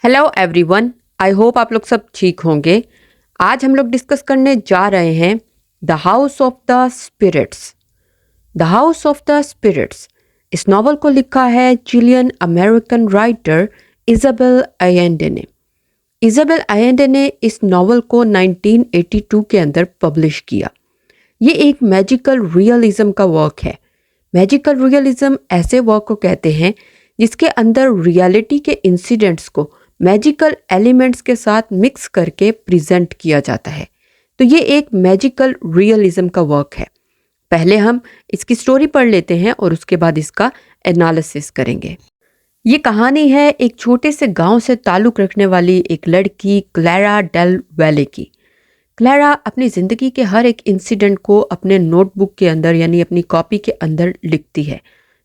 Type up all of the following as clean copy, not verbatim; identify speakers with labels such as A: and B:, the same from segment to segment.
A: Hello everyone, I hope आप लोग सब ठीक होंगे। आज हम लोग डिस्कस करने जा रहे हैं the house of the spirits. The house of the spirits इस नॉवल को लिखा है Chilean American writer Isabel Allende ने। इजाबेल अयेंडे ने इस नॉवल को 1982 के अंदर पब्लिश किया। ये एक मैजिकल रियलिज्म का वर्क है। मैजिकल रियलिज्म ऐसे वर्क को कहते हैं जिसके अंदर रियलिटी के इंसिडेंट्स को मैजिकल एलिमेंट्स के साथ मिक्स करके प्रेजेंट किया जाता है। तो ये एक मैजिकल रियलिज्म का वर्क है। पहले हम इसकी स्टोरी पढ़ लेते हैं और उसके बाद इसका एनालिसिस करेंगे। ये कहानी है एक छोटे से गांव से ताल्लुक़ रखने वाली एक लड़की क्लैरा डेल वैले की। क्लैरा अपनी ज़िंदगी के हर एक इंसिडेंट को अपने नोटबुक के अंदर यानी अपनी कॉपी के अंदर लिखती है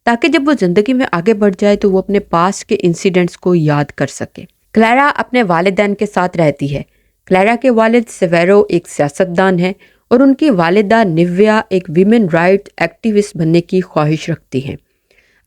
A: ताकि जब वो ज़िंदगी में आगे बढ़ जाए तो वो अपने पास के इंसिडेंट्स को याद कर सके। क्लैरा अपने वालिदैन के साथ रहती है। क्लैरा के वालिद सेवेरो एक सियासतदान है और उनकी वालिदा निव्या एक विमेन राइट एक्टिविस्ट बनने की ख्वाहिश रखती हैं।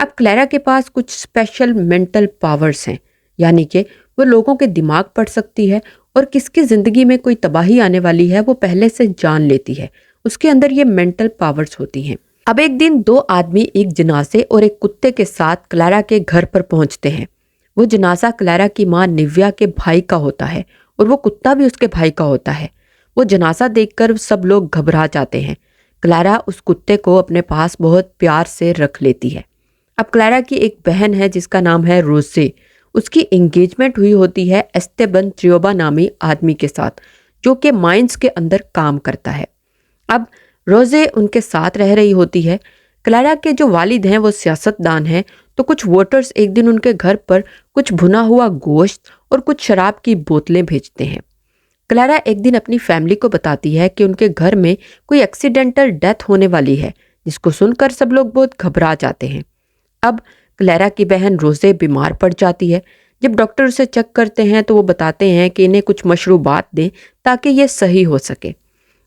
A: अब क्लैरा के पास कुछ स्पेशल मेंटल पावर्स हैं, यानी कि वो लोगों के दिमाग पढ़ सकती है और किसकी ज़िंदगी में कोई तबाही आने वाली है वो पहले से जान लेती है। उसके अंदर ये मेंटल पावर्स होती हैं। अब एक दिन दो आदमी एक जनाजे और एक कुत्ते के साथ क्लैरा के घर पर पहुंचते हैं। वो जनाजा क्लैरा की माँ निव्या के भाई का होता है और वो कुत्ता भी उसके भाई का होता है। वो जनाजा देखकर सब लोग घबरा जाते हैं। क्लैरा उस कुत्ते को अपने पास बहुत प्यार से रख लेती है। अब क्लैरा की एक बहन है जिसका नाम है रोसे। उसकी एंगेजमेंट हुई होती है एस्टेबन त्रियोबा नामी आदमी के साथ जो कि माइंस के अंदर काम करता है। अब रोजे उनके साथ रह रही होती है। क्लैरा के जो वालिद हैं वो सियासतदान हैं, तो कुछ वोटर्स एक दिन उनके घर पर कुछ भुना हुआ गोश्त और कुछ शराब की बोतलें भेजते हैं। क्लैरा एक दिन अपनी फैमिली को बताती है कि उनके घर में कोई एक्सीडेंटल डेथ होने वाली है, जिसको सुनकर सब लोग बहुत घबरा जाते हैं। अब क्लैरा की बहन रोजे बीमार पड़ जाती है। जब डॉक्टर उसे चेक करते हैं तो वो बताते हैं कि इन्हें कुछ मशरूबात दें ताकि ये सही हो सके।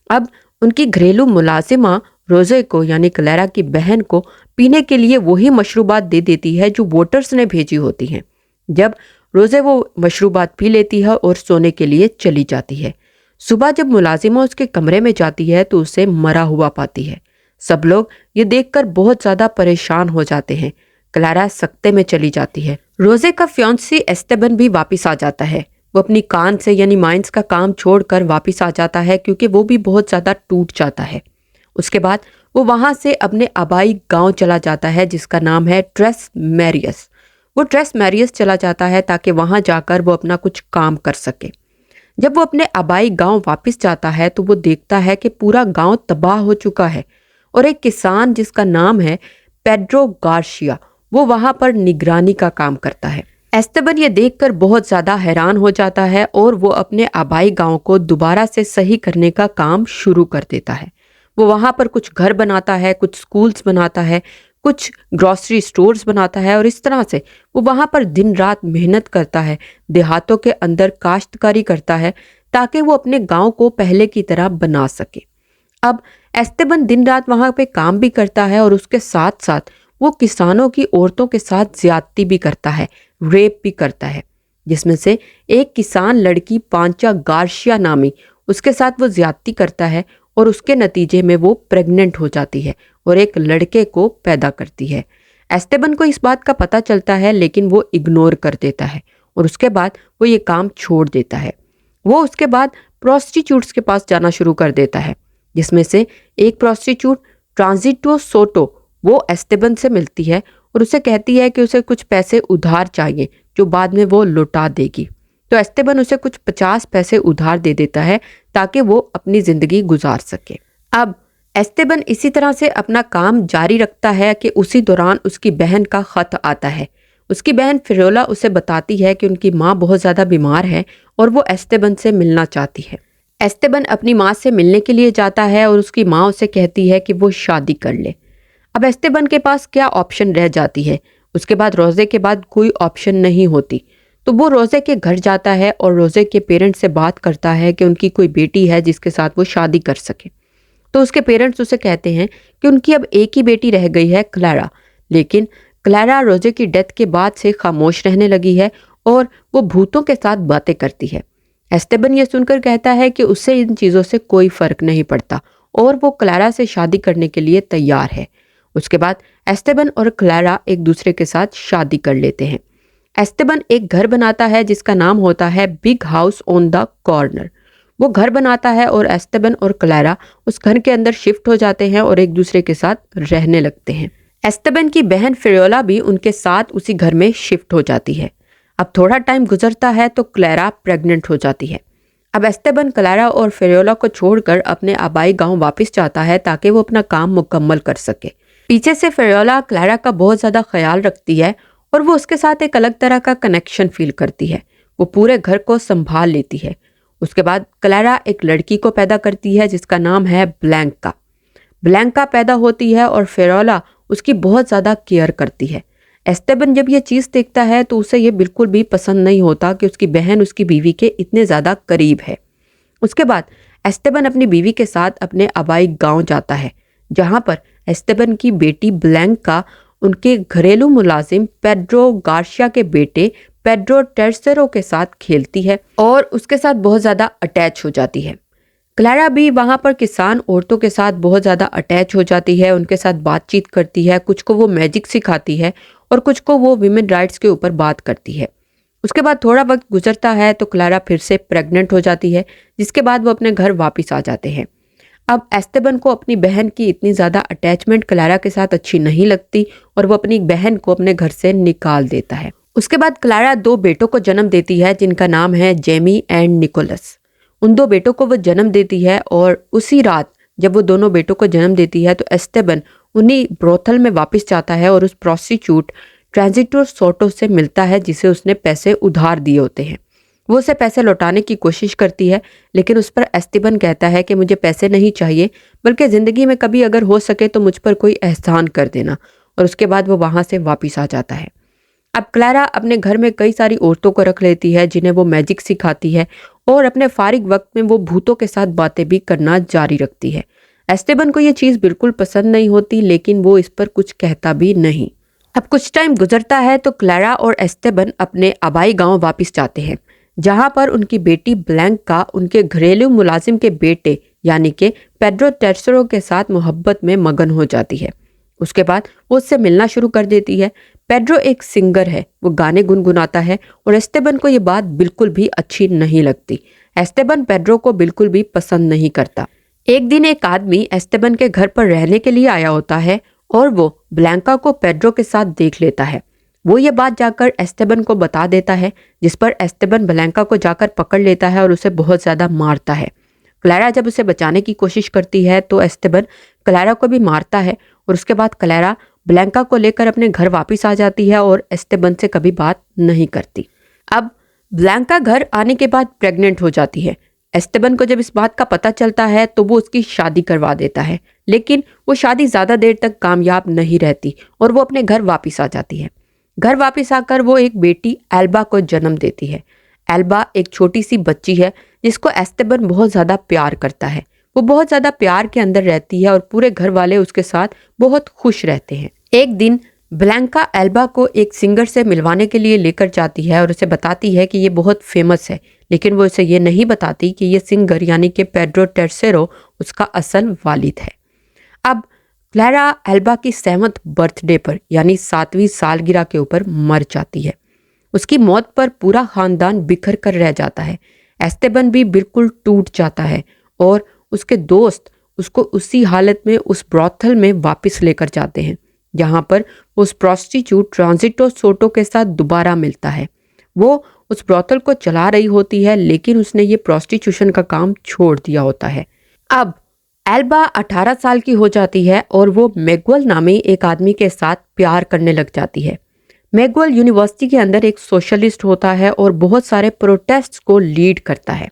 A: अब उनकी घरेलू मुलाजिमा रोजे को यानी क्लैरा की बहन को पीने के लिए वही मशरूबात दे देती है जो वोटर्स ने भेजी होती हैं। जब रोजे वो मशरूबात पी लेती है और सोने के लिए चली जाती है। सुबह जब मुलाजिमा उसके कमरे में जाती है तो उसे मरा हुआ पाती है। सब लोग ये देखकर बहुत ज़्यादा परेशान हो जाते हैं। क्लैरा सख्ते में चली जाती है। रोजे का फियांसी एस्टेबन भी वापस आ जाता है। वो अपनी कान से यानी माइंस का काम छोड़कर वापस आ जाता है क्योंकि वो भी बहुत ज़्यादा टूट जाता है। उसके बाद वो वहाँ से अपने आबाई गांव चला जाता है जिसका नाम है ट्रेस मैरियस। वो ट्रेस मैरियस चला जाता है ताकि वहाँ जाकर वो अपना कुछ काम कर सके। जब वो अपने आबाई गांव वापस जाता है तो वो देखता है कि पूरा गांव तबाह हो चुका है और एक किसान जिसका नाम है पेड्रो गार्शिया वो वहाँ पर निगरानी का काम करता है। एस्टेबन ये देखकर बहुत ज़्यादा हैरान हो जाता है और वो अपने आबाई गांव को दोबारा से सही करने का काम शुरू कर देता है। वो वहाँ पर कुछ घर बनाता है, कुछ स्कूल्स बनाता है, कुछ ग्रॉसरी स्टोर्स बनाता है और इस तरह से वो वहाँ पर दिन रात मेहनत करता है, देहातों के अंदर काश्तकारी करता है ताकि वो अपने गांव को पहले की तरह बना सके। अब एस्टेबन दिन रात वहाँ पे काम भी करता है और उसके साथ साथ वो किसानों की औरतों के साथ ज्यादती भी करता है, रेप भी करता है, जिसमें से एक किसान लड़की पांचा गार्शिया नामी उसके साथ वो ज्यादती करता है और उसके नतीजे में वो प्रेग्नेंट हो जाती है और एक लड़के को पैदा करती है। एस्टेबन को इस बात का पता चलता है लेकिन वो इग्नोर कर देता है और उसके बाद वो ये काम छोड़ देता है। वो उसके बाद प्रोस्टिट्यूट्स के पास जाना शुरू कर देता है, जिसमें से एक प्रोस्टिट्यूट ट्रांजिटो सोटो वो एस्टेबन से मिलती है और उसे कहती है कि उसे कुछ पैसे उधार चाहिए जो बाद में वो लौटा देगी। तो एस्टेबन उसे कुछ 50 पैसे उधार दे देता है ताकि वो अपनी ज़िंदगी गुजार सके। अब एस्टेबन इसी तरह से अपना काम जारी रखता है कि उसी दौरान उसकी बहन का ख़त आता है। उसकी बहन फिरोला उसे बताती है कि उनकी माँ बहुत ज़्यादा बीमार है और वो एस्टेबन से मिलना चाहती है। एस्टेबन अपनी माँ से मिलने के लिए जाता है और उसकी माँ उसे कहती है कि वो शादी कर ले। अब एस्टेबन के पास क्या ऑप्शन रह जाती है? उसके बाद रोज़े के बाद कोई ऑप्शन नहीं होती, तो वो रोज़े के घर जाता है और रोज़े के पेरेंट्स से बात करता है कि उनकी कोई बेटी है जिसके साथ वो शादी कर सके। तो उसके पेरेंट्स उसे कहते हैं कि उनकी अब एक ही बेटी रह गई है, क्लैरा। लेकिन क्लैरा रोज़े की डेथ के बाद से खामोश रहने लगी है और वो भूतों के साथ बातें करती है। एस्टेबन ये सुनकर कहता है कि उससे इन चीज़ों से कोई फर्क नहीं पड़ता और वो क्लारा से शादी करने के लिए तैयार है। उसके बाद एस्टेबन और क्लारा एक दूसरे के साथ शादी कर लेते हैं। एस्टेबन एक घर बनाता है जिसका नाम होता है big house on the corner. वो घर बनाता है और एस्टेबन और क्लारा उस घर के अंदर शिफ्ट हो जाते हैं और एक दूसरे के साथ रहने लगते हैं। एस्टेबन की बहन फियोला भी उनके साथ उसी घर में शिफ्ट हो जाती है। अब थोड़ा टाइम गुजरता है तो क्लारा प्रेग्नेंट हो जाती है। अब एस्टेबन क्लारा और फियोला को छोड़कर अपने आबाई गांव वापस जाता है ताकि वो अपना काम मुकम्मल कर सके। पीछे से फियोला क्लारा का बहुत ज़्यादा ख्याल रखती है और वो उसके साथ एक अलग तरह का कनेक्शन फील करती है। वो पूरे घर को संभाल लेती है। उसके बाद क्लारा एक लड़की को पैदा करती है जिसका नाम है ब्लैंका। ब्लैंका पैदा होती है और फियोला उसकी बहुत ज़्यादा केयर करती है। एस्टेबन जब ये चीज़ देखता है तो उसे ये बिल्कुल भी पसंद नहीं होता कि उसकी बहन उसकी बीवी के इतने ज़्यादा करीब है। उसके बाद एस्टेबन अपनी बीवी के साथ अपने आबाई गांव जाता है, जहां पर एस्टेबन की बेटी ब्लैंका उनके घरेलू मुलाजिम पेड्रो गार्सिया के बेटे पेड्रो टेर्सेरो के साथ खेलती है और उसके साथ बहुत ज़्यादा अटैच हो जाती है। क्लारा भी वहां पर किसान औरतों के साथ बहुत ज़्यादा अटैच हो जाती है, उनके साथ बातचीत करती है, कुछ को वो मैजिक सिखाती है और कुछ को वो विमेन राइट्स के ऊपर बात करती है। उसके बाद थोड़ा वक्त गुजरता है तो क्लारा फिर से प्रेग्नेंट हो जाती है, जिसके बाद वो अपने घर वापस आ जाते हैं। अब एस्टेबन को अपनी बहन की इतनी ज़्यादा अटैचमेंट क्लारा के साथ अच्छी नहीं लगती और वो अपनी बहन को अपने घर से निकाल देता है। उसके बाद क्लारा 2 बेटों को जन्म देती है जिनका नाम है जेमी एंड निकोलस। उन 2 बेटों को वो जन्म देती है और उसी रात जब वो दोनों बेटों को जन्म देती है तो एस्टेबन उन्हीं ब्रोथल में वापस जाता है और उस प्रोस्टिट्यूट ट्रांजिटो सोटो से मिलता है जिसे उसने पैसे उधार दिए होते हैं। वो उसे पैसे लौटाने की कोशिश करती है, लेकिन उस पर एस्टेबन कहता है कि मुझे पैसे नहीं चाहिए, बल्कि ज़िंदगी में कभी अगर हो सके तो मुझ पर कोई एहसान कर देना। और उसके बाद वो वहाँ से वापस आ जाता है। अब क्लारा अपने घर में कई सारी औरतों को रख लेती है जिन्हें वो मैजिक सिखाती है और अपने फारिग वक्त में वो भूतों के साथ बातें भी करना जारी रखती है। एस्टेबन को ये चीज़ बिल्कुल पसंद नहीं होती, लेकिन वो इस पर कुछ कहता भी नहीं। अब कुछ टाइम गुजरता है तो क्लारा और एस्टेबन अपने आबाई गांव वापस जाते हैं, जहां पर उनकी बेटी ब्लैंका उनके घरेलू मुलाजिम के बेटे यानी कि पेड्रो टेर्सेरो के साथ मोहब्बत में मगन हो जाती है। उसके बाद वो उससे मिलना शुरू कर देती है। पेड्रो एक सिंगर है, वो गाने गुनगुनाता है और एस्टेबन को ये बात बिल्कुल भी अच्छी नहीं लगती। एस्टेबन पेड्रो को बिल्कुल भी पसंद नहीं करता। एक दिन एक आदमी एस्टेबन के घर पर रहने के लिए आया होता है और वो ब्लैंका को पेड्रो के साथ देख लेता है। वो ये बात जाकर एस्टेबन को बता देता है, जिस पर एस्टेबन ब्लैंका को जाकर पकड़ लेता है और उसे बहुत ज़्यादा मारता है। क्लारा जब उसे बचाने की कोशिश करती है तो एस्टेबन क्लारा को भी मारता है और उसके बाद क्लारा ब्लैंका को लेकर अपने घर वापस आ जाती है और एस्टेबन से कभी बात नहीं करती। अब ब्लैंका घर आने के बाद प्रेग्नेंट हो जाती है। एस्टेबन को जब इस बात का पता चलता है तो वो उसकी शादी करवा देता है, लेकिन वो शादी ज़्यादा देर तक कामयाब नहीं रहती और वो अपने घर वापस आ जाती है। घर वापस आकर वो एक बेटी एल्बा को जन्म देती है। एल्बा एक छोटी सी बच्ची है जिसको एस्टेबन बहुत ज़्यादा प्यार करता है। वो बहुत ज़्यादा प्यार के अंदर रहती है और पूरे घर वाले उसके साथ बहुत खुश रहते हैं। एक दिन ब्लैंका एल्बा को एक सिंगर से मिलवाने के लिए लेकर जाती है और उसे बताती है कि ये बहुत फेमस है, लेकिन वो उसे ये नहीं बताती कि ये सिंगर यानी कि पेड्रो टेर्सेरो उसका असल वालिद है। अब क्लारा एल्बा की 7th बर्थडे पर यानी 7वीं सालगिरह के ऊपर मर जाती है। उसकी मौत पर पूरा खानदान बिखर कर रह जाता है। एस्टेबन भी बिल्कुल टूट जाता है और उसके दोस्त उसको उसी हालत में उस ब्रॉथल में वापस लेकर जाते हैं, जहां पर उस प्रोस्टिट्यूट ट्रांजिटो सोटो के साथ दोबारा मिलता है। वो उस ब्रॉथल को चला रही होती है, लेकिन उसने ये प्रोस्टिट्यूशन का काम छोड़ दिया होता है। अब एल्बा 18 साल की हो जाती है और वो मैगुएल नामी एक आदमी के साथ प्यार करने लग जाती है। मैगुएल यूनिवर्सिटी के अंदर एक सोशलिस्ट होता है और बहुत सारे प्रोटेस्ट को लीड करता है।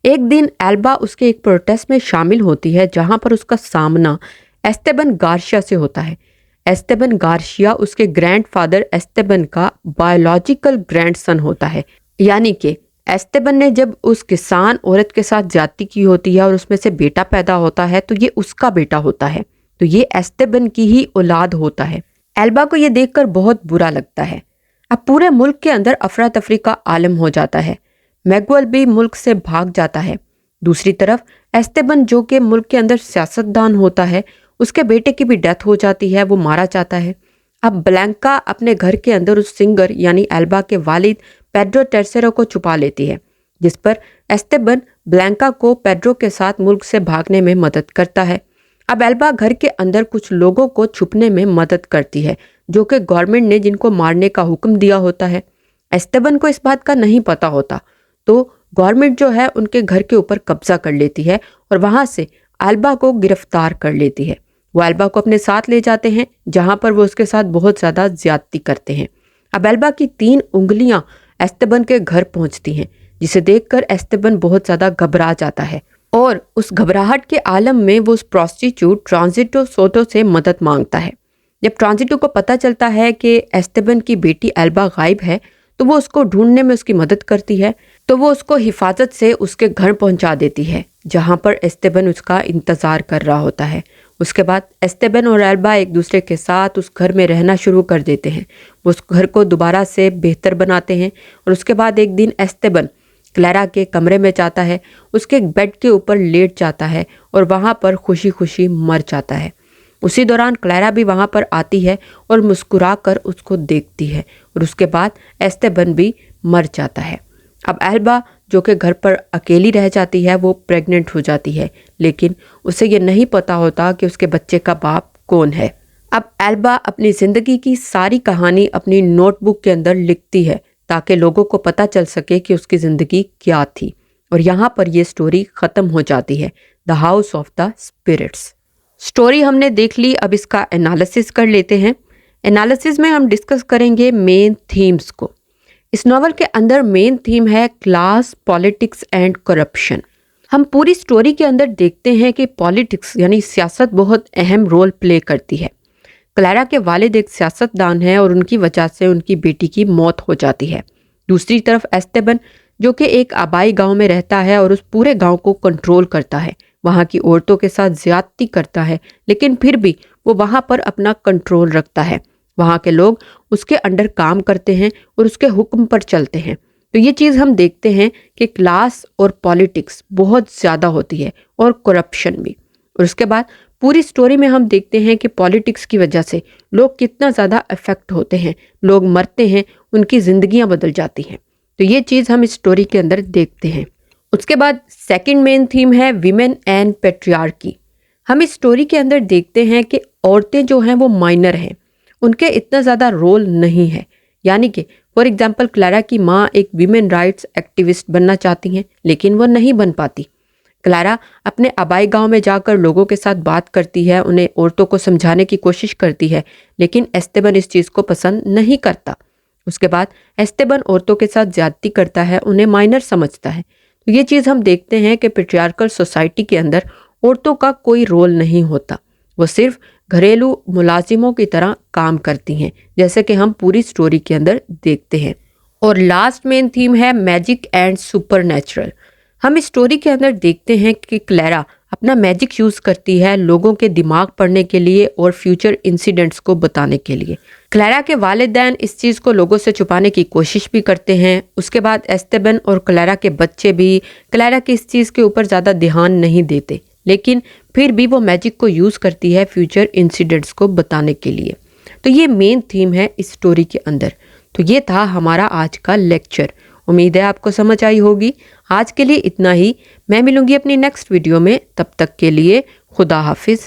A: एक दिन एल्बा उसके एक प्रोटेस्ट में शामिल होती है जहां पर उसका सामना एस्टेबन गार्सिया से होता है। एस्टेबन गार्सिया उसके ग्रैंडफादर एस्टेबन का बायोलॉजिकल ग्रैंडसन होता है, यानी कि एस्टेबन ने जब उस किसान औरत के साथ ज्यादती की होती है और उसमें से बेटा पैदा होता है तो ये उसका बेटा होता है, तो ये एस्टेबन की ही औलाद होता है। एल्बा को ये देखकर बहुत बुरा लगता है। अब पूरे मुल्क के अंदर अफरा तफरी का आलम हो जाता है। मैगुअल भी मुल्क से भाग जाता है। दूसरी तरफ एस्तेबन, जो कि मुल्क के अंदर सियासतदान होता है, उसके बेटे की भी डेथ हो जाती है, वो मारा जाता है। अब ब्लैंका अपने घर के अंदर उस सिंगर यानी एल्बा के वालिद पेड्रो टेरसेरो को छुपा लेती है, जिस पर एस्तेबन ब्लैंका को पेड्रो के साथ मुल्क से भागने में मदद करता है। अब एल्बा घर के अंदर कुछ लोगों को छुपने में मदद करती है, जो कि गवर्नमेंट ने जिनको मारने का हुक्म दिया होता है। एस्तेबन को इस बात का नहीं पता होता, तो गवर्नमेंट जो है उनके घर के ऊपर कब्जा कर लेती है और वहां से एल्बा को गिरफ्तार कर लेती है। वो एल्बा को अपने साथ ले जाते हैं, जहां पर वो उसके साथ बहुत ज़्यादा ज्यादती करते हैं। अब एल्बा की 3 उंगलियां एस्तेबन के घर पहुंचती हैं, जिसे देखकर एस्तेबन बहुत ज़्यादा घबरा जाता है और उस घबराहट के आलम में वो उस प्रोस्टिट्यूट ट्रांजिटो सोटो से मदद मांगता है। जब ट्रांजिटो को पता चलता है कि एस्तेबन की बेटी एल्बा गायब है, तो वो उसको ढूंढने में उसकी मदद करती है। तो वो उसको हिफाजत से उसके घर पहुंचा देती है, जहां पर एस्तेबन उसका इंतजार कर रहा होता है। उसके बाद एस्तेबन और एल्बा एक दूसरे के साथ उस घर में रहना शुरू कर देते हैं। वो उस घर को दोबारा से बेहतर बनाते हैं और उसके बाद एक दिन एस्तेबन क्लैरा के कमरे में जाता है, उसके बेड के ऊपर लेट जाता है और वहां पर खुशी खुशी मर जाता है। उसी दौरान क्लैरा भी वहां पर आती है और मुस्कुरा कर उसको देखती है और उसके बाद एस्तेबन भी मर जाता है। अब एल्बा, जो कि घर पर अकेली रह जाती है, वो प्रेग्नेंट हो जाती है, लेकिन उसे ये नहीं पता होता कि उसके बच्चे का बाप कौन है। अब एल्बा अपनी ज़िंदगी की सारी कहानी अपनी नोटबुक के अंदर लिखती है, ताकि लोगों को पता चल सके कि उसकी ज़िंदगी क्या थी। और यहाँ पर यह स्टोरी ख़त्म हो जाती है, the house of the spirits. Story हमने देख ली, अब इसका एनालिसिस कर लेते हैं। एनालिसिस में हम डिस्कस करेंगे मेन थीम्स को। इस नॉवल के अंदर मेन थीम है क्लास, पॉलिटिक्स एंड करप्शन। हम पूरी स्टोरी के अंदर देखते हैं कि पॉलिटिक्स यानी सियासत बहुत अहम रोल प्ले करती है। क्लैरा के वालिद एक सियासतदान है और उनकी वजह से उनकी बेटी की मौत हो जाती है। दूसरी तरफ एस्तेबन, जो कि एक आबाई गांव में रहता है और उस पूरे गांव को कंट्रोल करता है, वहां की औरतों के साथ ज्यादती करता है, लेकिन फिर भी वो वहां पर अपना कंट्रोल रखता है। वहां के लोग उसके अंडर काम करते हैं और उसके हुक्म पर चलते हैं। तो ये चीज़ हम देखते हैं कि क्लास और पॉलिटिक्स बहुत ज़्यादा होती है और करप्शन भी। और उसके बाद पूरी स्टोरी में हम देखते हैं कि पॉलिटिक्स की वजह से लोग कितना ज़्यादा अफेक्ट होते हैं, लोग मरते हैं, उनकी ज़िंदगियां बदल जाती हैं। तो ये चीज़ हम इस स्टोरी के अंदर देखते हैं। उसके बाद सेकंड मेन थीम है विमेन एंड पेट्रियार्की। हम इस स्टोरी के अंदर देखते हैं कि औरतें जो हैं वो माइनर हैं, उनके इतना ज़्यादा रोल नहीं है। यानी कि फॉर एग्जांपल क्लैरा की माँ एक विमेन राइट्स एक्टिविस्ट बनना चाहती हैं, लेकिन वो नहीं बन पाती। क्लैरा अपने आबाई गांव में जाकर लोगों के साथ बात करती है, उन्हें औरतों को समझाने की कोशिश करती है, लेकिन एस्तेबन इस चीज़ को पसंद नहीं करता। उसके बाद एस्तेबन औरतों के साथ ज्यादती करता है, उन्हें माइनर समझता है। तो ये चीज़ हम देखते हैं कि पेट्रियार्कल सोसाइटी के अंदर औरतों का कोई रोल नहीं होता, वो सिर्फ घरेलू मुलाजिमों की तरह काम करती हैं, जैसे कि हम पूरी स्टोरी के अंदर देखते हैं। और लास्ट मेन थीम है मैजिक एंड सुपरनैचुरल। हम इस स्टोरी के अंदर देखते हैं कि क्लैरा अपना मैजिक यूज़ करती है लोगों के दिमाग पढ़ने के लिए और फ्यूचर इंसिडेंट्स को बताने के लिए। क्लैरा के वालिदैन इस चीज़ को लोगों से छुपाने की कोशिश भी करते हैं। उसके बाद एस्तेबन और क्लैरा के बच्चे भी क्लैरा की इस चीज़ के ऊपर ज़्यादा ध्यान नहीं देते, लेकिन फिर भी वो मैजिक को यूज़ करती है फ्यूचर इंसिडेंट्स को बताने के लिए। तो ये मेन थीम है इस स्टोरी के अंदर। तो ये था हमारा आज का लेक्चर। उम्मीद है आपको समझ आई होगी। आज के लिए इतना ही। मैं मिलूंगी अपनी नेक्स्ट वीडियो में, तब तक के लिए खुदा हाफिज़।